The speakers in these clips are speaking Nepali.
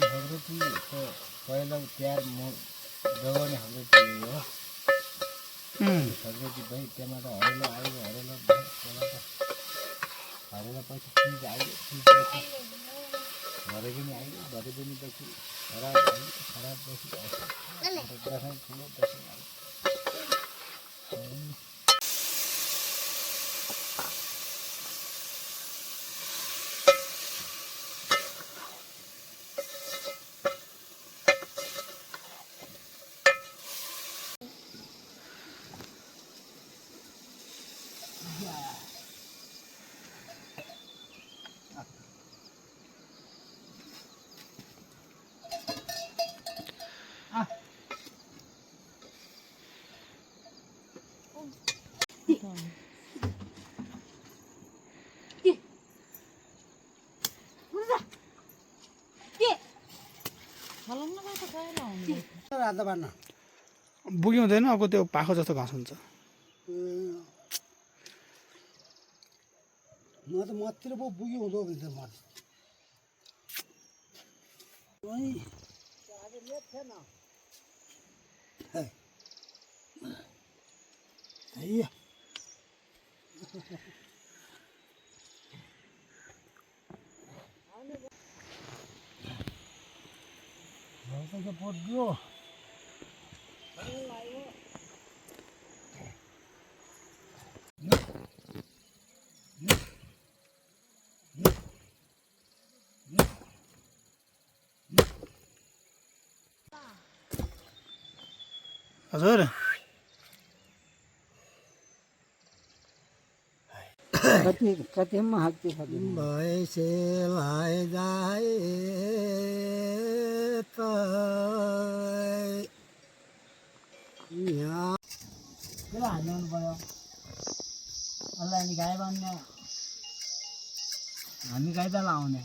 हाम्रो पहिला तयार जोगाउने हाम्रो चाहिँ हो सब्जी भाइ त्यहाँबाट हरेलो आयो हरेलो हरेलो पछि चिज आयो भरे पनि आयो भरे पनि पछि खराब आयो खराब पछि दसैँ ठुलो दसैँ आयो बुग्यो हुँदैन अब त्यो पाखो जस्तो घाँस हुन्छ म त मतिर पो पुग्यो हुँदो भन्छ म पुग्यो हजुर कति हाक्छ भैसेलाई जाए त यहाँ हाल्नु पर्यो अनि गाई बान्ने हामी गाई त लाउने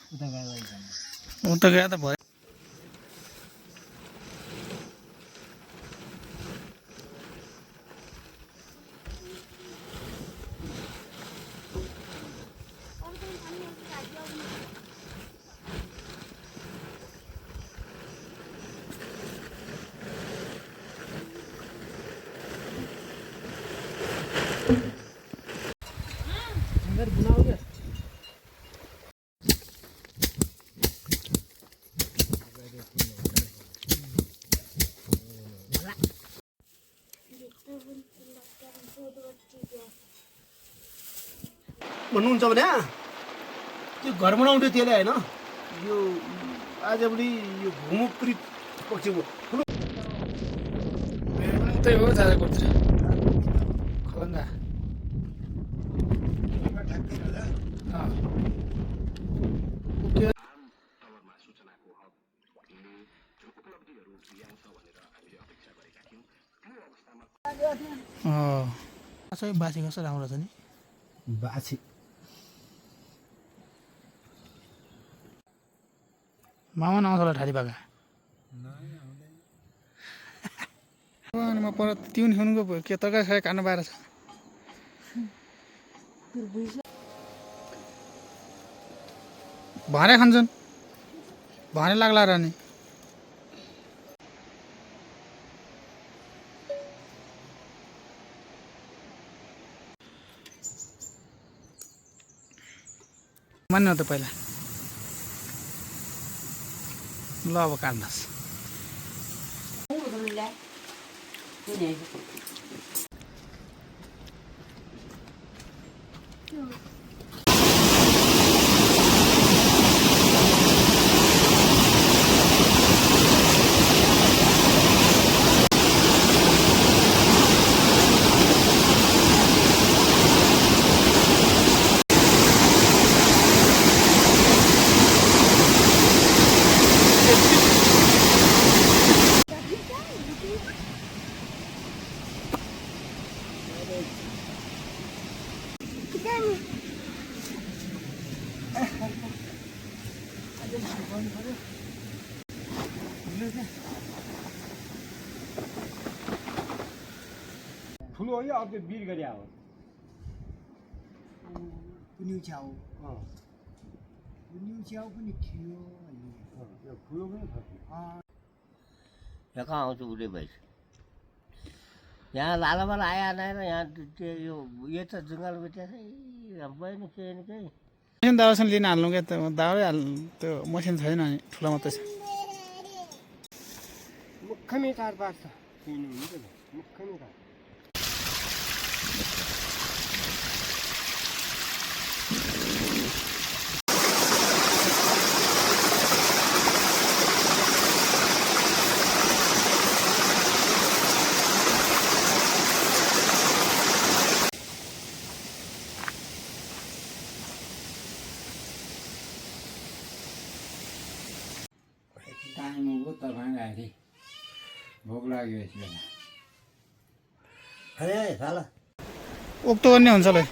उता गाई बान्ने उता गए त भयो भन्नुहुन्छ भने त्यो घर बनाउँथ्यो त्यसले होइन यो आजभोलि यो भूमुक्री पक्षको ठुलो त्यही हो जाजरकोटतिर खलङ्गा सबै बासी कस्तो राम्रो छ नि बाछी मामा नआउँछ होला ठाडी पाका अनि म पर तिउन खुनको के तरकारी खाए काट्नु पाएर छ भने खान्छन् भने लाग्ला र नि मान्नु त पहिला ल अब काट्नुहोस् ठुलो हो या अब त्यो बिर गरे हो कुन्यु च्याउ कुन्यु च्याउ पनि थियो अनि त्यो ठुलो पनि छ यहाँ कहाँ आउँछ उडे भएछ यहाँ लालाबाला आया नै र यहाँ त्यो यो त जङ्गल बेटे भयो नि केही न केही मसिन दावासँग लिन हाल्नु क्या त दावै त्यो मसिन छैन नि ठुलो मात्रै छ मुखमै काट पार्छ मुखमै काट टाइम हो तपाईँ अहिले भोक लाग्यो यस बेला अरे साला उक्तो गर्ने हुन्छ ल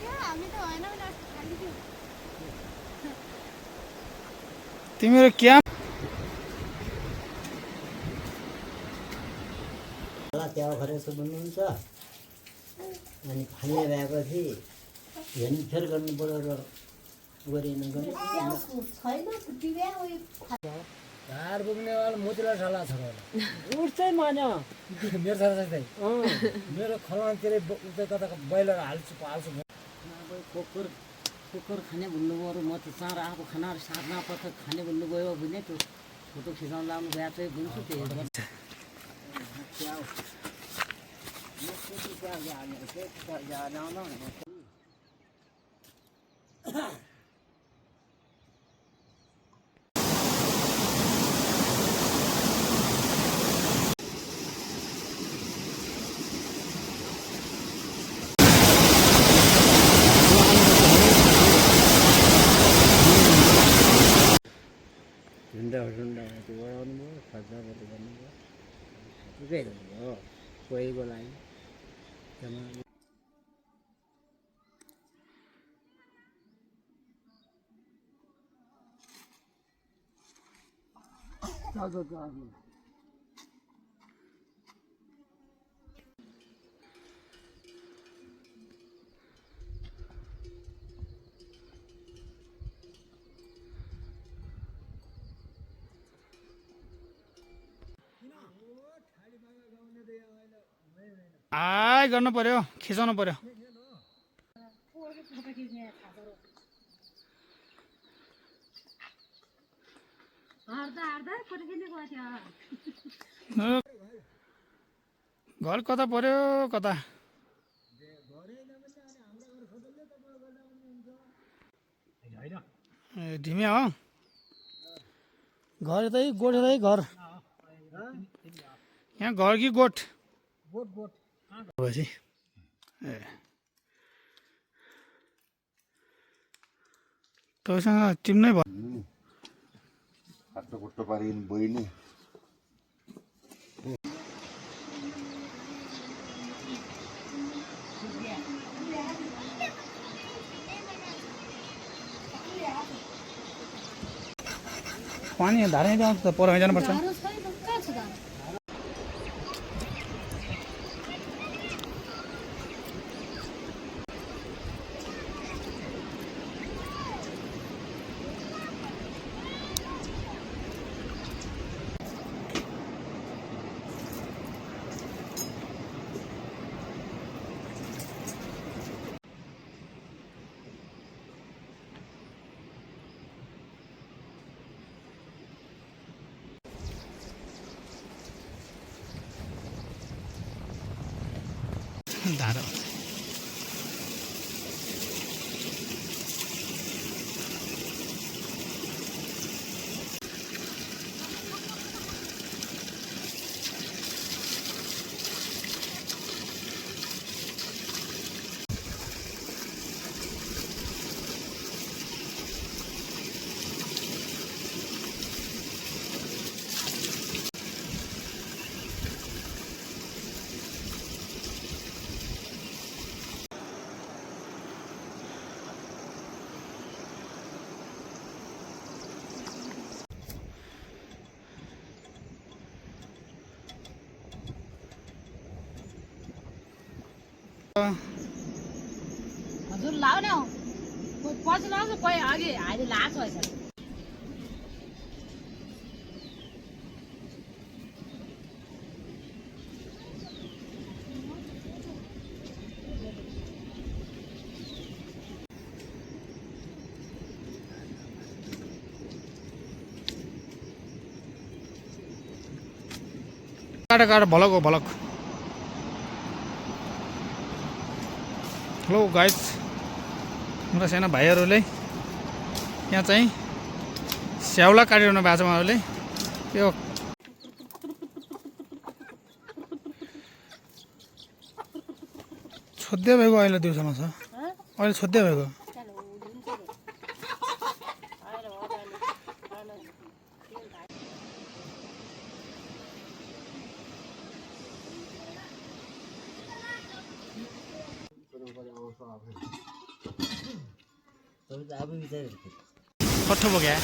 तिमीहरू क्या त्यहाँ खरेको भन्नुहुन्छ अनि खाने भएपछि हेरफेर गर्नु पऱ्यो र गरेन ढाड बोक्नेवाला मोतिला साला छ उठ्छै मान्यो मेरो साला चाहिँ मेरो खलमातिर कता बैलर हाल्छु कुकुर खाने भन्नुभयो म त चाँडो आएको खानाहरू साट्न पर्छ खाने भन्नुभयो भने त्यो फोटो खिचाउनु लानु गएको चाहिँ बुझ्छु झुन्डा त्यो ओढाउनु भयो खर्चाहरू गर्नुभयो ठिकै हो कोहीको लागि गर्नु पर्यो खिचाउनु पर्यो घर कता पर्यो कता ढिमिया हो घर यतै गोठ यतै घर यहाँ घर कि गोठ ए तँसँग टिम नै भयो हातको खुट्टो पारिन् बहिनी पानी धारै जान्छ त पर जानुपर्छ धारो हजुर लाऊ न पछि लाउँछ कोही अघि अहिले लाछ हैछ काट भलक हो भलक। हेलो गाइस, मेरा साना भाइहरूले यहाँ चाहिँ स्याउला काटिरहनु भएको छ उहाँहरूले। यो छोद्दै भएको अहिले दिउँसोमा छ, अहिले छोद्दै भएको। कठो बोक्या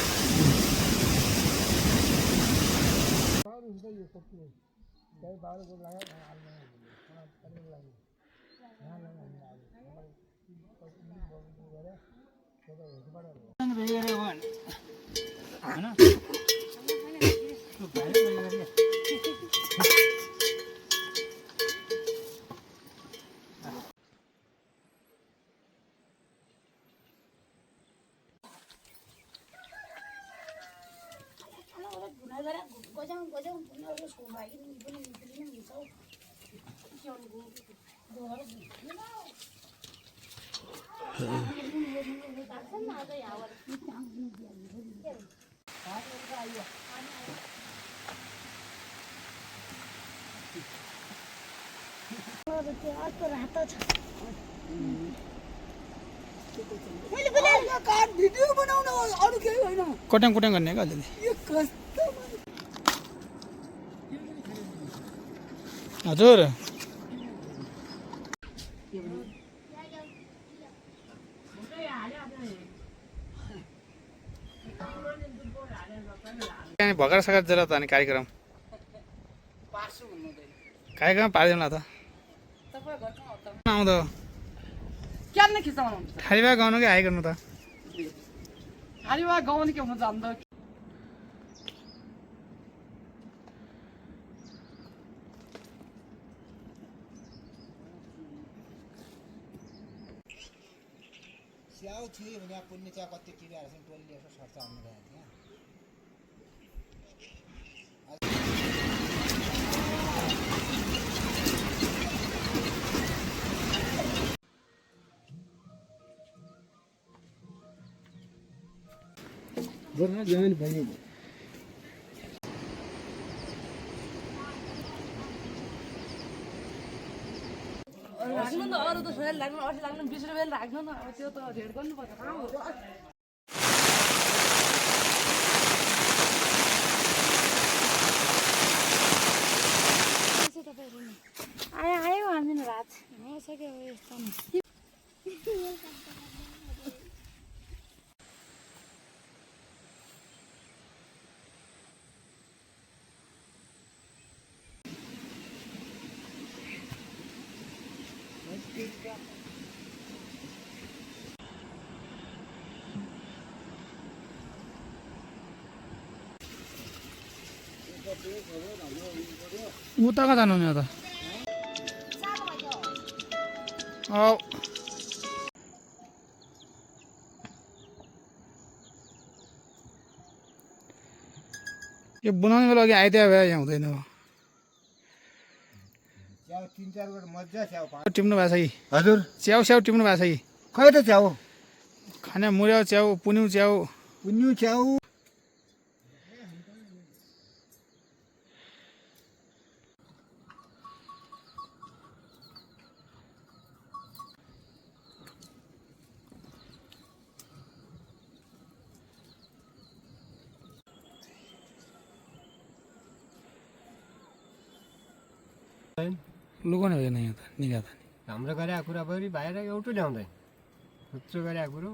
कोट्याङ कोट्याङ गर्ने क्या अलिअलि। हजुर भर्खर सघाएर जरा त अनि कार्यक्रम पारिदिउँ न त आउँदो खालिबा गाउनु कि हाई गर्नु त खालिबा गाउनु के हुन्छ अन्त स्याउ थियो भने पुण्य चिया कति टिपेर चाहिँ टोली यसो सर्छ आउनु गएको थियो। राख्नु न अरू त सोयल लाग्नु 80 लाग्नु 20 रुपैयाँ राख्नु न अब त्यो त रेड गर्नु पर्छ कहाँ हो आयो हामी रात नसक्यो यस्तो उता कहाँ जानु नि त यो बनाउने बेला अघि आइदिया भए यहाँ हुँदैन। च्याउ 3-4 गएर मजा च्याउ टिप्नु भएको छ कि हजुर च्याउ स्याउ टिप्नु भएको छ कि खै त च्याउ खाने मुर्याउ च्याउ पुन्यु च्याउ पुन्यु च्याउ लुगाउने होइन यहाँ त निगा त हाम्रो गरेको कुरा पनि बाहिर एउटा ल्याउँदैन खुच्रो गरेको कुरो